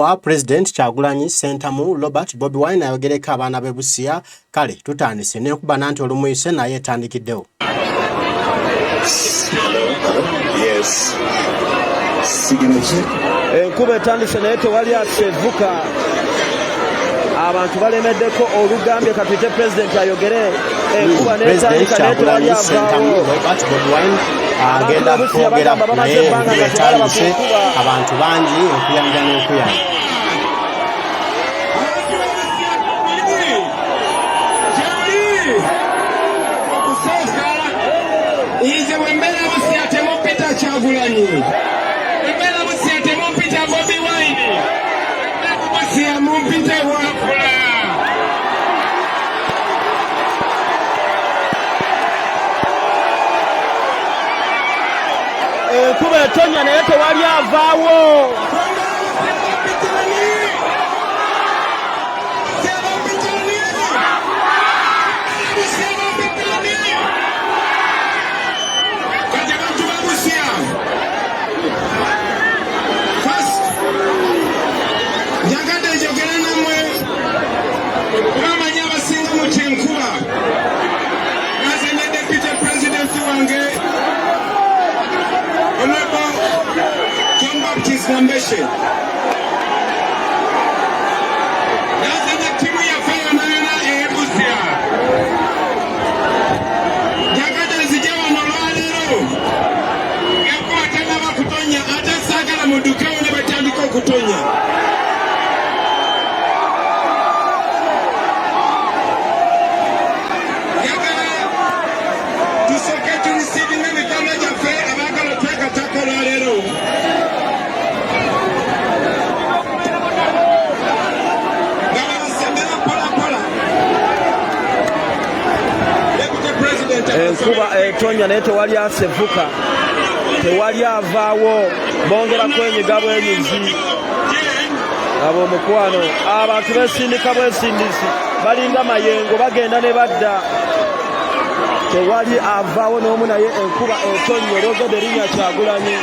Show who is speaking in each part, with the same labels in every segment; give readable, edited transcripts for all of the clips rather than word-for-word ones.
Speaker 1: wa President Kyagulanyi Sentamu Robert Bobi Wine ayogereko abaana b'e Busia kale tutandise n'ekuba nanti olumuyise naye etandikiddewo.
Speaker 2: Yes.
Speaker 3: Enkuba etandise naye tewali asevuka. Abantu balemeddeko olugambye katuyite President ayogere. Enkuba n'etandika naye tewali avaawo.
Speaker 1: Robert Bobi Wine agenda kwogera naye etandise abantu bangi okuyanja n'okuyanja.
Speaker 4: Ize wembele Busia temopita Kyagulanyi. Wembele Busia temopita Bobi Wine. Wembele Busia mumpita wakula.
Speaker 3: Kuba etonya naye tewali avaawo.
Speaker 4: Foundation. That's the team we are playing in Busia. Yakada zijawa no Lero. Yako atana kutonya ata sagala muduka ne batandiko kutonya. Yakada tusoke to receive in the college of fair abagalo tweka tako Lero.
Speaker 3: Enkuba etonya naye tewali asevuka, tewali avaawo, bongerako emigabo emingi. Abo omukwano abantu besindika bwesindisi balinga mayengo bagenda ne badda, tewali avaawo n'omu naye enkuba etonya olwogedde erinnya Kyagulanyi.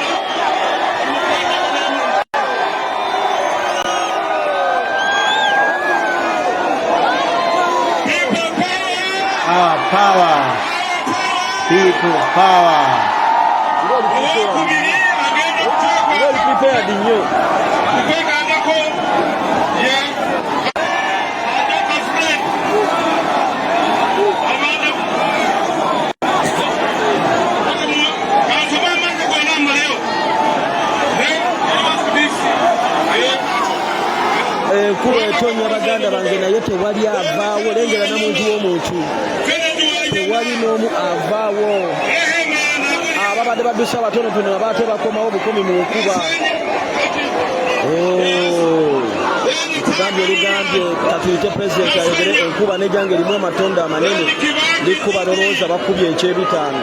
Speaker 1: Power. People power.
Speaker 3: Kuba etonya baganda bange naye tewali avaawo, lengera namuntu w'omuntu. Tewali n'omu avaawo. Ababadde baddusa batonotono abaate bakomawo bukumi mu nkuba. Tugambye olugambye katuyite President ayogere enkuba n'ejjanga erimu amatonda amanene likuba lolowooza bakubye ekyebitaano.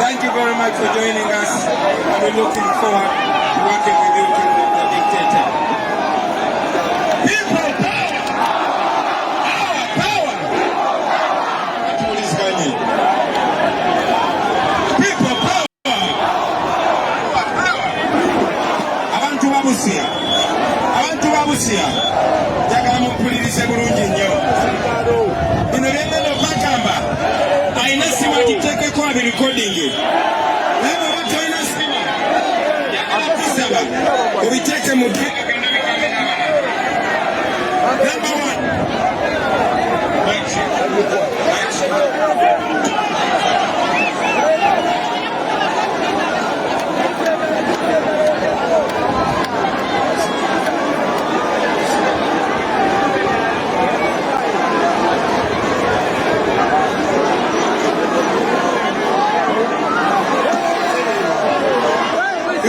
Speaker 4: Thank you very much for joining us, and we're looking forward to working with you to remove the dictator. People power! Our power! People power! Abantu babusia. Abantu babusia. Jagala mupulirize bulungi nnyo. Bino byonna bakamba. Ayina simu agiteekeko abirekodingi. Naye bw'oba tolina simu, yagala kusaba obiteeke mu Number one.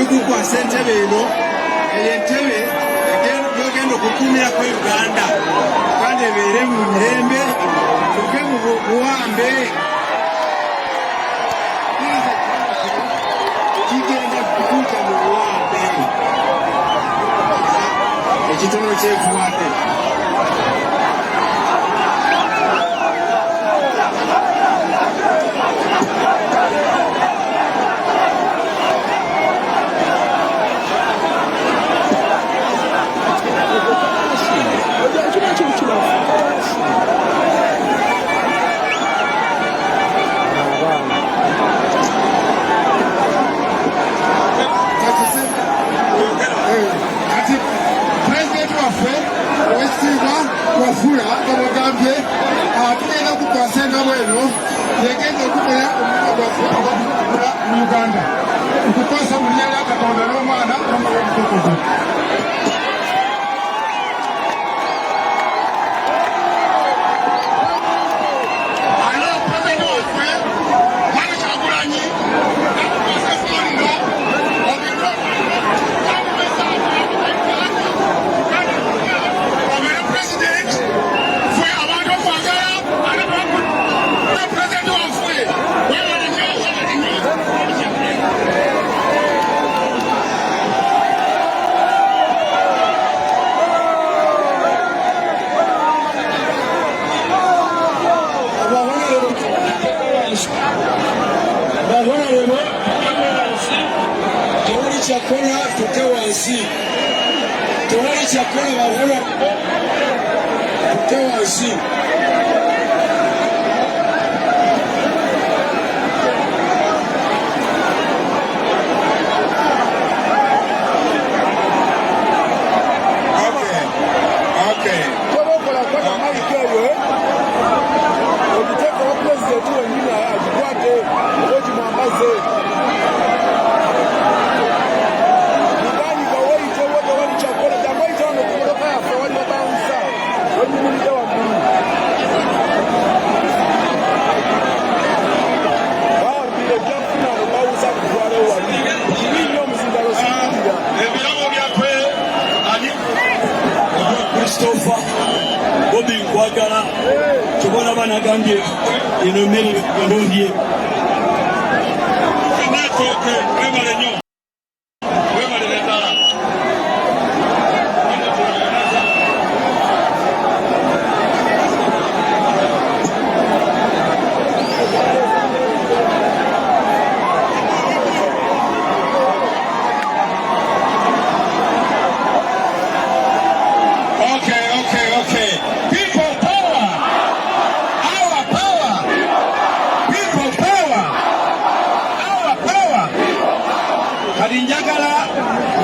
Speaker 4: ikukwasa entebe eno entebe yogenda okukuumira ku Uganda kandi ebeere mu mirembe tuve mu buwambe kigenda kutuuka mu buwambe ekitono kyefuwadde Wafula kamugambye tugenda kukwasa bweno yegenda okukola omukola mu Uganda okukwasa mu linnya lya Katonda n'Omwana n'Omwoyo Omutukuvu. Chakula tutewansi tewali chakula babula tutewansi okay tobokola kwa maikewe okiteka wa president wengine ajikwate oji mwambaze Bobi nkwagala tubona bana gambye ino mmere ndondye finatoke webale nyo webale letala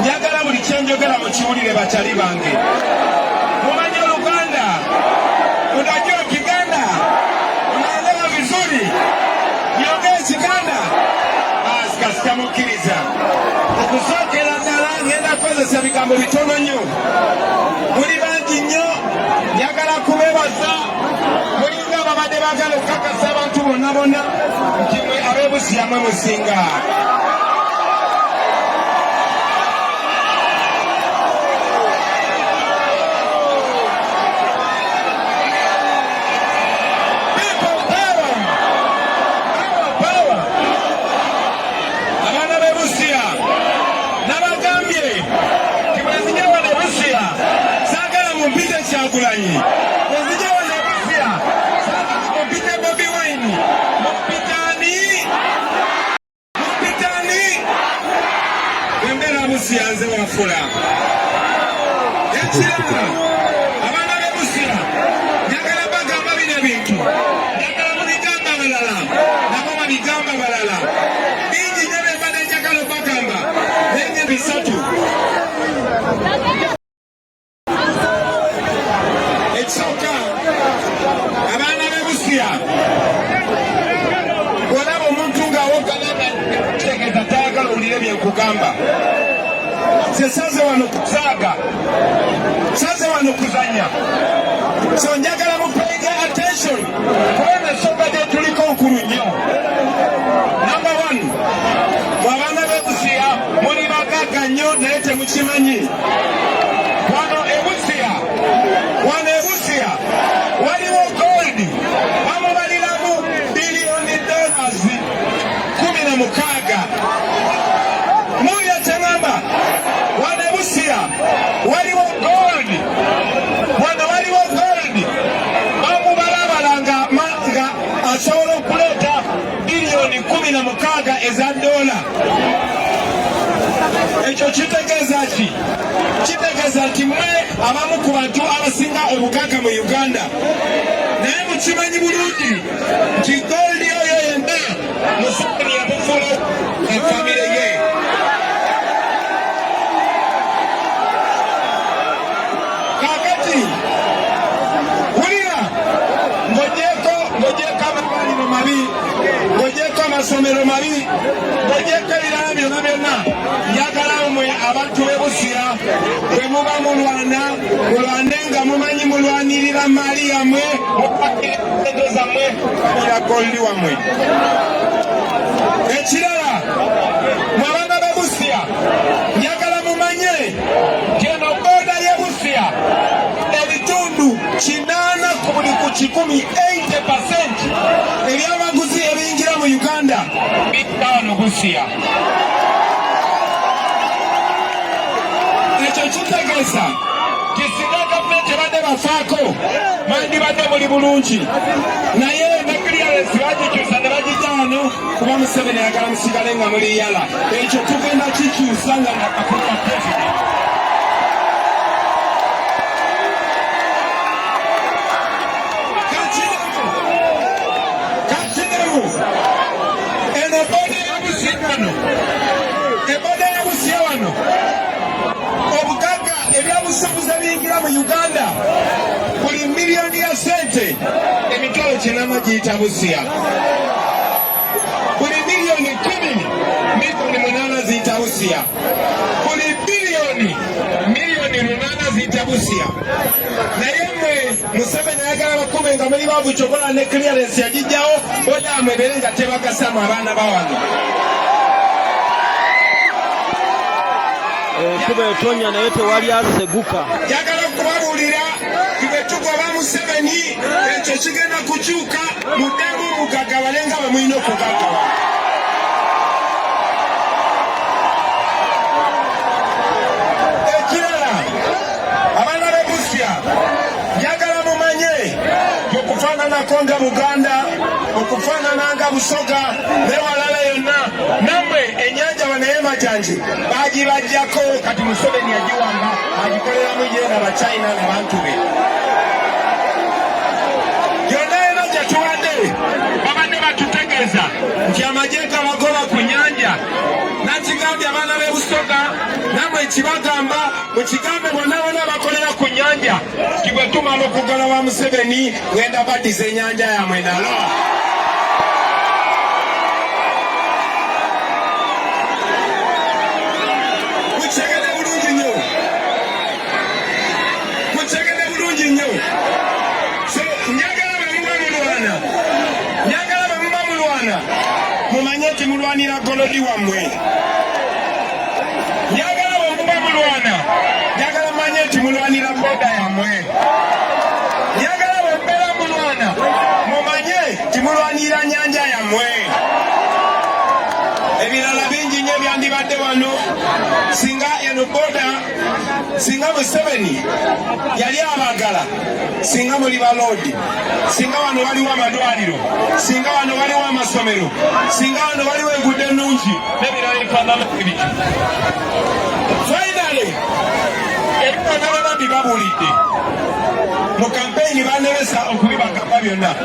Speaker 4: njagala buli kyenjogera mukiwulire bakyali bange mumanye Uganda unajua Kiganda unaelewa vizuri niongee Kiganda basi kasikamukiriza okusookera ddala ngenda kukozesa bigambo bitono nnyo muli bangi nnyo njagala kubebaza mulinga babadde baagala okukakasa abantu bonna bonna nti mwe ab'ebusiya mwe musinga Kyagulanyi ezija wano Busia mupite Bobi Wine mupitani embeera Busia nze wafula ekirala abaana b'e Busia njagala bagamba bino ebintu njagala mubigamba balala nabo babigamba balala bingi nnyo bye mbadde njagala obagamba nenye bisatu abaana b'e Busia bw'olaba omuntu ng'awogalaba kitegeeza tayagala owulire bye nkugamba nze saze wano kusaaga saze wano kuzanya so njagala mupayinga attention kubanga ensonga gye tuliko nkulu nnyo number one mwe abaana b'e Busia muli wano naye temukimanyi. Wano ebusia waliwo gold bamubaliramu biliyoni dollars 16. Mulya kyengamba, wano ebusia waliwo gold, bamubalabala nga asobola okuleeta biliyoni 16 eza dola. Ekyo kitegeeza ki? Kitegeeza nti mmwe abamu ku bantu abasinga obugagga mu Uganda naye mukimanyi bulungi nti goldi oyo yenna Museveni yamufuula efamire ye. Kaakati wulira ng'ogyeko amalwaliro mabi, ng'ogyeko amasomero mabi, ng'ogyeko ebirala byonna byonna, njagala mmwe abantu b'e Busia bwe muba mulwane nga mumanyi mulwanirira maali yammwe, mulwanirira endo zammwe, mulwanirira goldi wammwe. Ekirala, mwe abaana b'e Busia njagala mumanye nti eno booda y'e Busia ebitundu 8 ku buli ku 100, 80% ebyamaguzi ebiyingira mu Uganda bitta wano Busia. Ekyo kitegeeza nti singa gavumenti ebadde bafaako mandibadde muli bulungi, naye ne clearance bagikyusa ne bagijja wano kuba Museveni ayagala musigale nga muli yala. Ekyo tugenda kikyusa nga nakafuuka president. Eno booda ya Busia wano obugagga ebyabusuubuzi ebiyingira mu Uganda buli miliyoni ya sente emitwalo 4 giyita Busia. Buli miliyoni 10 miliyoni 8 ziyita Busia. Buli miliyoni 8 ziyita Busia. Naye mmwe Museveni ayagala bakume nga muli baavu kyokola ne clearance yagijjawo odamu ebeere nga tebagasamu abaana bawano.
Speaker 3: Kuba etonya naye tewali aseguka.
Speaker 4: Njagala okubabuulira bwe tugoba Museveni ekyo kigenda kukyuka, muddemu mugagabale nga bwe mulina okugagaba. Ekirala, abaana b'e Busia njagala mumanye okufaananako nga Buganda, okufaanana nga Busoga ne walala yonna, nammwe ennyanja banaye Majanji baagibajjako, kati Museveni yagiwamba agikoleramu ye n'Abachina n'abantu be. Yonna yonna gye tuwadde babadde batutegeeza nti amagye gabagoba ku nnyanja. Nakigambye abaana b'e Busoga, nammwe kibagamba mukigambe bonna bonna bakolera ku nnyanja nti bwe tumala okugala wa Museveni ngenda baddiza ennyanja yammwe nalo. Mukyegede bulungi nnyo. So njagala bwe muba mulwana mumanye nti mulwanira golodi wammwe. Njagala bwe muba mulwana njagala manye nti mulwanira boda yammwe. Njagala bwe mubeera mulwana mumanye nti mulwanira nyanja yammwe. Ebirala bingi nnyo byandibadde wano singa eno boda, singa Museveni yali abaagala, singa muli baloodi, singa wano waliwo amadwaliro, singa wano waliwo amasomero, singa wano waliwo enguudo ennungi n'ebirala ebifaanana ebityo. Finally, ebifaanana babbi babuulidde mu kampeyini banemesa okubibagamba byonna.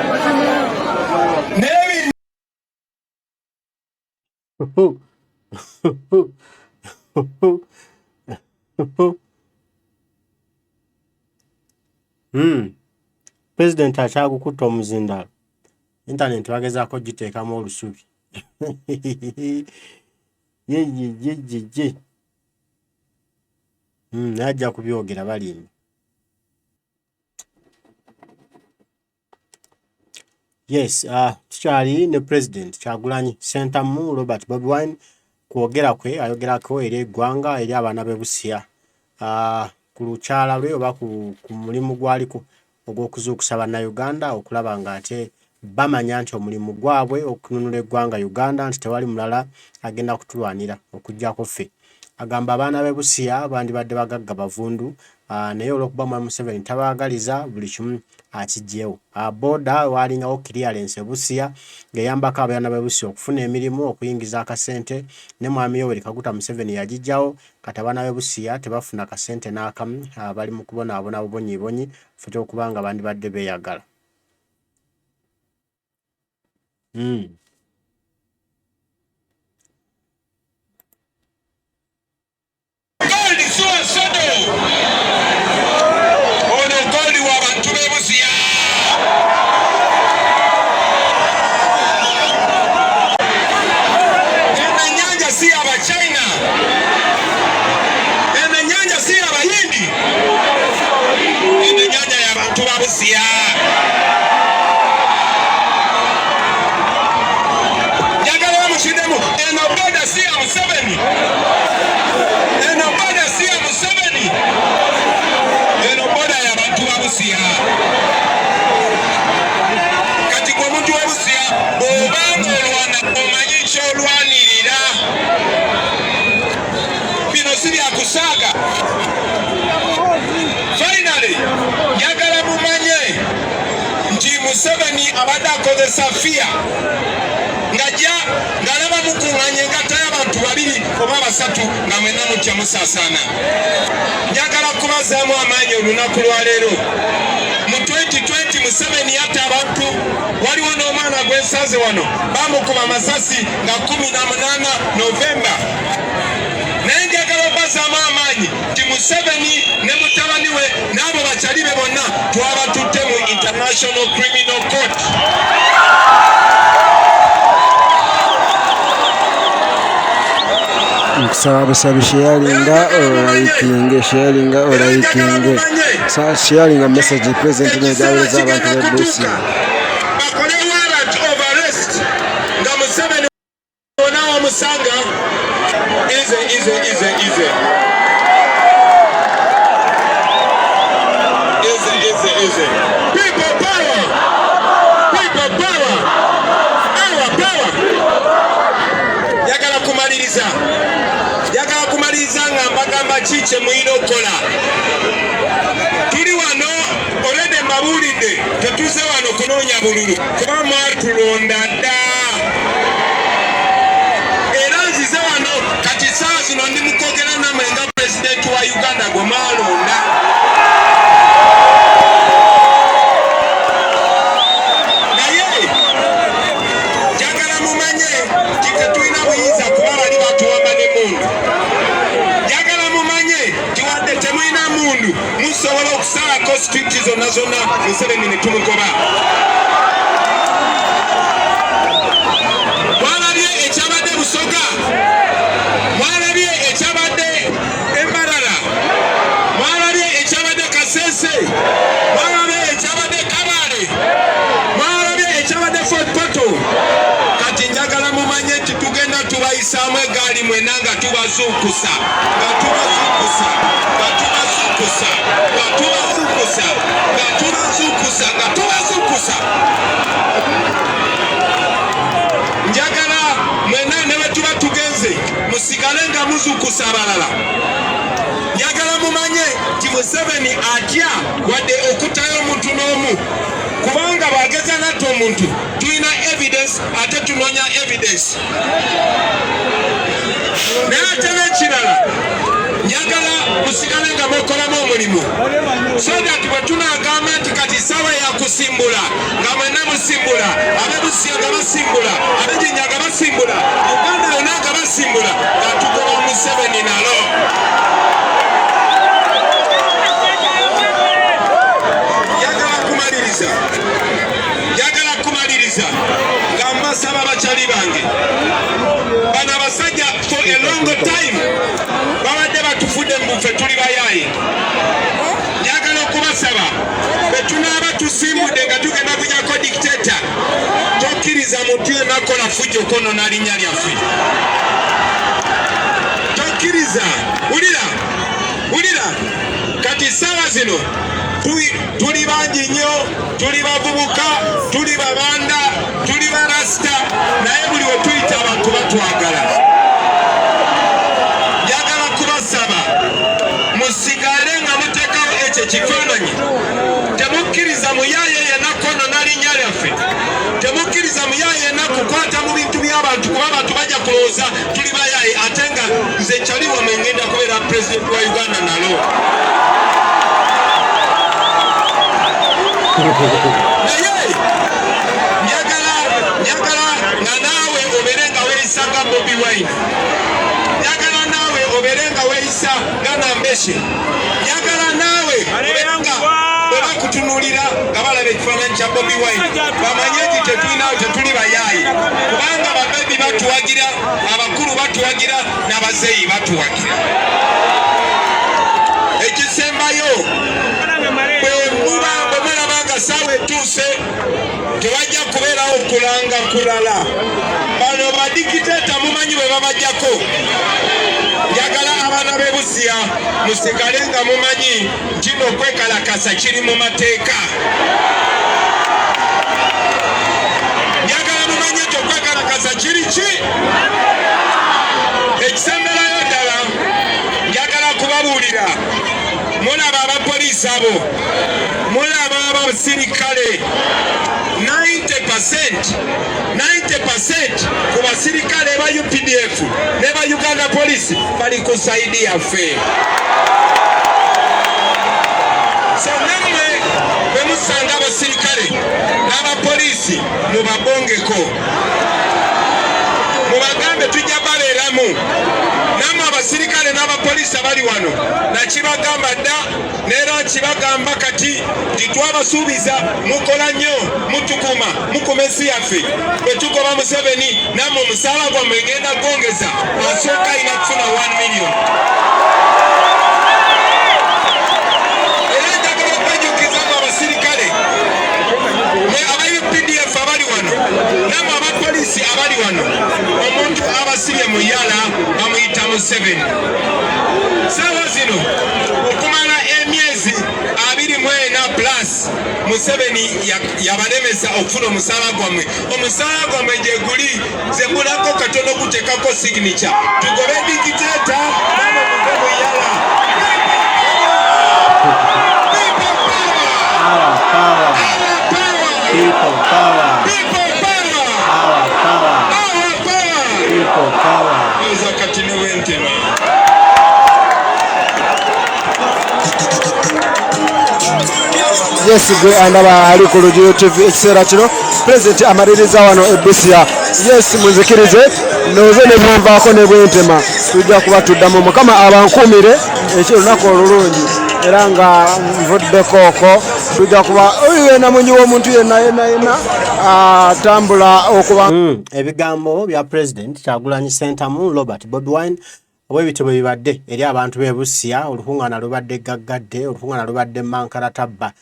Speaker 1: President akyagukutta omuzindalo. Internet bagezaako giteekamu olusubi. Ye. Najja kubyogera balimba. Yes, tukyali ne President Kyagulanyi Sentamu Robert Bobi Wine kwogera kwe ayogerako eri eggwanga eri abaana b'e Busia ku lukyala lwe oba ku mulimu gwaliko ogw'okuzuukusa bannayuganda okulaba nga ate bamanya nti omulimu gwabwe okununula eggwanga Uganda nti tewali mulala agenda kutulwanira okujjako ffe. Agamba abaana b'e Busia bandibadde bagagga bavundu naye olw'okuba Mwami Museveni tabaagaliza buli kimu akiggyewo. Boda waalingawo clearance e Busia ng'eyambako abaana b'e Busia okufuna emirimu okuyingiza akasente ne Mwami Yoweri Kaguta Museveni yagiggyawo kati abaana b'e Busia tebafuna kasente n'akamu bali mu kubonaabona bubonyiibonyi futi okuba nga bandibadde beeyagala.
Speaker 4: Finally, njagala mumanye nti Museveni abadde akozesa FIA ng'alaba mukuŋŋaanya engatta y'abantu 2 oba 3 nga mwenna mutya musaasaana. Njagala kubazaamu amaanyi olunaku lwa leero. Mu 2020 Museveni yatta abantu, waliwo n'omwana gw'ensanze wano bamukuba amasasi nga 18 Novemba. Naye njagala okubazaamu amaanyi nti Museveni ne mutabani we n'abo bakyali be bonna twabatutte mu International Criminal Court.
Speaker 5: Kusaba busabi sharinga or liking. Sharing a message present in the areas of the Busia.
Speaker 4: Bakole warrant of arrest nga Museveni ona omusanga easy. People power. Our power. Yagala kumaliriza nga mbagamba kiche mwino kola. Tuli wano olede mabulide tetuze wano kunoonya bululu kuba mwatulonda dda. Era nzize wano kati saa zino ndi mukogera namwe nga pulezidenti wa Uganda gwe mwalonda. Naye njagala mumanye nti tetulina buyinza kuba bali batuwamba ne mundu. Njagala mumanye nti wadde temulina mundu musobola okusalako sitrikiti zonna Museveni ne tumugoba. Mwalabye ekyabadde Busoga, mwalabye ekyabadde Embarara, mwalabye ekyabadde Kasese, mwalabye ekyabadde Kabale, mwalabye ekyabadde Fort Portal. Kati njagala mumanye nti tugenda tubayisaamu egaali mwenna nga tubazuukusa. Njagala mwenna ne bwe tuba tugenze musigale nga muzuukusa abalala. Njagala mumanye nti Museveni atya wadde okutayo omuntu n'omu. Kubanga bwageza natta omuntu tulina evidence ate tunoonya evidence. Naye ate n'ekirala njagala musigale nga mwekolamu omulimu so that bwe tunaagamba nti kati ssaawa yakusimbula nga mwenna musimbula, ab'e Busia nga basimbula, ab'e Jinja nga basimbula, Uganda yonna nga basimbula, nga tugoba Museveni nalo. Njagala kumaliriza nga mbasaba bakyali bange bano abasajja for a long time babadde batufudde mu ffe tuli bayaaye. Njagala okubasaba be tunaaba tusimbudde nga tugenda kunyako dictator tokkiriza muntu yenna kola fujjo kono na linnya lyaffe. temukkiriza ulira kati ssaawa zino tuli bangi nnyo, tuli bavubuka, tuli babanda, tuli barasita, naye buli we tuyita abantu batwagala. Njagala kubasaba musigale nga muteekawo ekyo ekifaananyi. Temukkiriza muyaaye yenna kono nalinnya lyaffe, temukkiriza muyaaye yenna kukwata mu bintu by'abantu, kuba abantu bajja kulowooza tuli bayaaye ate nga nze kyali wamwe ngenda kubeera pulezidenti wa Uganda nalo. Naye njagala nga naawe obeere nga weeyisa nga Bobi Wine, njagala naawe obeere nga weeyisa nga Nambeshe, njagala naawe obeere nga bwe bakutunuulira nga balaba ekifaananyi kya Bobi Wine bamanye nti tetuli bayaayi, kubanga babebi batuwagira, abakulu batuwagira, n'abazeeyi batuwagira. Ekisembayo saawa etuuse tewajja kubeerawo kulanga kulala. Bano badikiteeta mumanyi bwe babajjako. Njagala abaana b'e Busia musigale nga mumanyi nti okwekalakasa kiri mu mateeka. Njagala mumanyi nti okwekalakasa kiri ki? Ekisemberayo ddala njagala kubabuulira, mulaba abapoliisi abo, mulaba abasirikale, 90% ku basirikale ba UPDF ne ba Uganda Police bali ku saidi yaffe. So namwe bwe musanga abasirikale n'abapoliisi mubabongeko, mubagambe tujja babeeramu. Namwe abasirikale n'abapoliisi abali wano nakibagamba dda neera kibagamba kati nti twabasuubiza mukola nnyo, mutukuma, mukuma ensi yaffe. Bwe tugoba Museveni nammwe omusaala gwammwe ngenda gwongeza, asooka alina kufuna 1 million. Era njagala okwejukiza nga abasirikale aba UPDF abali wano nammwe abapoliisi abali wano, omuntu abasibye mu yala bamuyita Museveni. Saawa zino okumala emyezi 24+ Museveni yabalemesa okufuna omusaala gwammwe. Omusaala gwammwe gye guli, ze mbulako katono guteekako signature, tugobe dikiteeta namwe muve mu yala. Kati ne wentema
Speaker 5: yes gwe andaba ali ku Lugiyo TV ekiseera kino pulezidenti amaliriza wano e Busia. Yes munzikirize nooze ne bwonvaako ne bwentema tujja kuba tuddamu. Mukama abankuumire ekilunaku olulungi era nga nvuddeko okwo tujja kuba oyena munyi w'omuntu yenna atambula okuba
Speaker 1: ebigambo bya President Kyagulanyi Ssentamu Robert Bobi Wine obwebityo bwe bibadde eri abantu b'e Busia. Olukuŋŋaana lubadde gaggadde, olukuŋŋaana lubadde Mankalatabba,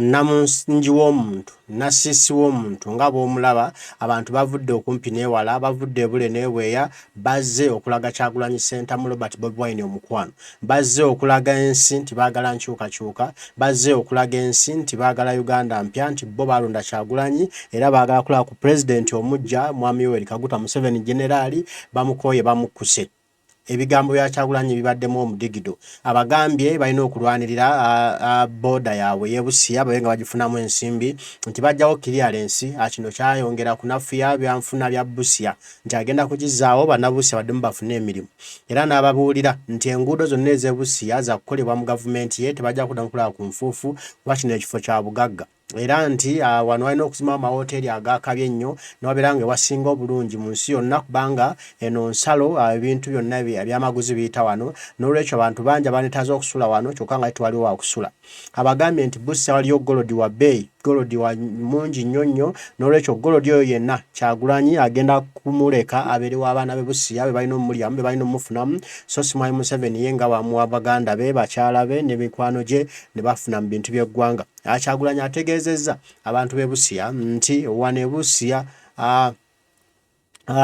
Speaker 1: namungi w'omuntu, nassisi w'omuntu nga bw'omulaba. Abantu bavudde okumpi n'ewala, bavudde ebule n'ebweya, bazze okulaga Kyagulanyi Ssentamu Robert Bobi Wine omukwano, bazze okulaga ensi nti baagala nkyukakyuka, bazze okulaga ensi nti baagala Uganda mpya, nti bo balonda Kyagulanyi era baagala kulaba ku pulezidenti omuggya Mwami Yoweri Kaguta Museveni generaali bamukooye bamukkuse. Ebigambo bya Kyagulanyi bibaddemu omudigido. Abagambye balina okulwanirira boda yaabwe y'e Busia babe nga bagifunamu ensimbi, nti bajjawo clearance. Kino kyayongera kunafuya byanfuna bya Busia nti agenda kugizaawo bannabusia baddemu bafune emirimu. Era n'ababuulira nti enguudo zonna ez'e Busia za kukolebwa mu gavumenti ye, tebajja kuddamu kulaba ku nfuufu kuba kino ekifo kya bugagga. Era nti wano walina okuzimawo amawooteeri agakabye ennyo n'obeera nga wasinga obulungi mu nsi yonna, kubanga eno nsalo ebintu byonna ebyamaguzi biyita wano, n'olwekyo abantu bangi abanetaaze okusula wano kyokka nga tewaliwo wa kusula. Abagambye nti Busia waliyo golodi wa bbeeyi, golodi wa mungi nnyo nnyo, n'olwekyo golodi oyo yenna Kyagulanyi agenda kumuleka abeere w'abaana b'e Busia be balina omulyamu, be balina omufunamu, so si Mwami Museveni ye nga bamuwa baganda be, bakyala be ne mikwano gye ne bafuna mu bintu by'eggwanga. Kyagulanyi ategeezezza abantu b'e Busia nti wano e Busia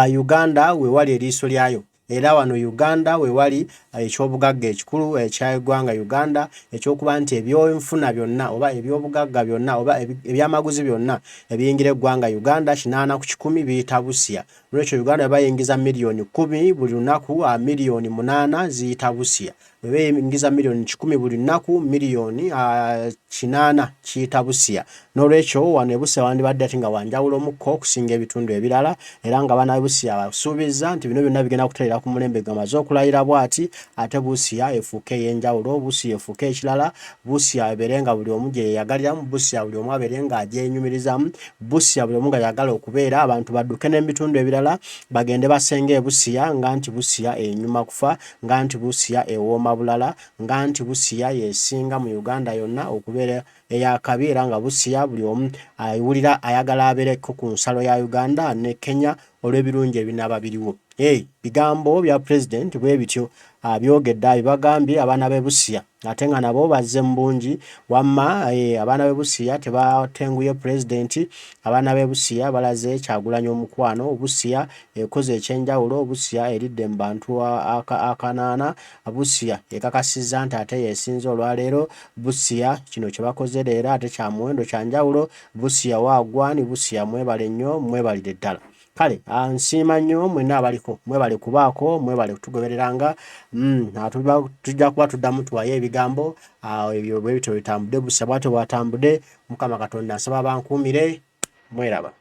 Speaker 1: Uganda we wali eriiso lyayo, era wano Uganda we wali ekyobugagga ekikulu ekyaggwanga Uganda ekyokuba nti ebyenfuna byonna oba ebyobugagga byonna oba ebyamaguzi byonna ebiyingira eggwanga Uganda 80 ku 100 biyita Busia. Lwekyo Uganda bayingiza milioni 10 buli lunaku, milioni 8 ziyita Busia. Bayingiza milioni 10 buli lunaku, milioni 8 kiyita Busia. Nolwekyo wano Busia wandibadde ati nga wanjawulo mukko okusinga ebitundu ebirala, era nga bana Busia basuubiza nti bino byonna bigenda kutereera ku mulembe gamaze okulayira bwati ate Busia efuuke ey'enjawulo, Busia efuuke ekirala, Busia ebeerenga buli omu gye yagaliramu, Busia buli omu abeerenga agyenyumirizamu, Busia buli omu nga yagala okubeera abantu badduke n'ebitundu ebirala bagende basenge Busia nga nti Busia enyuma kufa, nga nti Busia ewooma bulala, nga nti Busia yesinga mu Uganda yonna okubeera eyakabi, era nga Busia buli omu awulira ayagala abeereko ku nsalo ya Uganda ne Kenya olw'ebirungi ebinaaba biriwo. Bigambo bya president bwe bityo byogedde abibagambye abaana b'e Busia ate nga nabo bazze mu bungi wamma abaana b'e Busia tebatenguye president. Abaana b'e Busia balaze Kyagulanyi omukwano, Busia ekoze ekyenjawulo, Busia eridde mu bantu akanaana, Busia ekakasizza nti ate yesinze olwaleero, Busia kino kye bakoze leero ate kya muwendo kya njawulo, Busia waagwani, Busia mwebale nnyo, mwebalire ddala. Kale nsiima nnyo mwenna abaliko, mwebale kubaako, mwebale kutugobereranga. Tujja kuba tuddamu tuwayo ebigambo ebyo bwe bityo bitambudde Busia bwatyo bwatambudde. Mukama Katonda nsaba bankuumire, mweraba.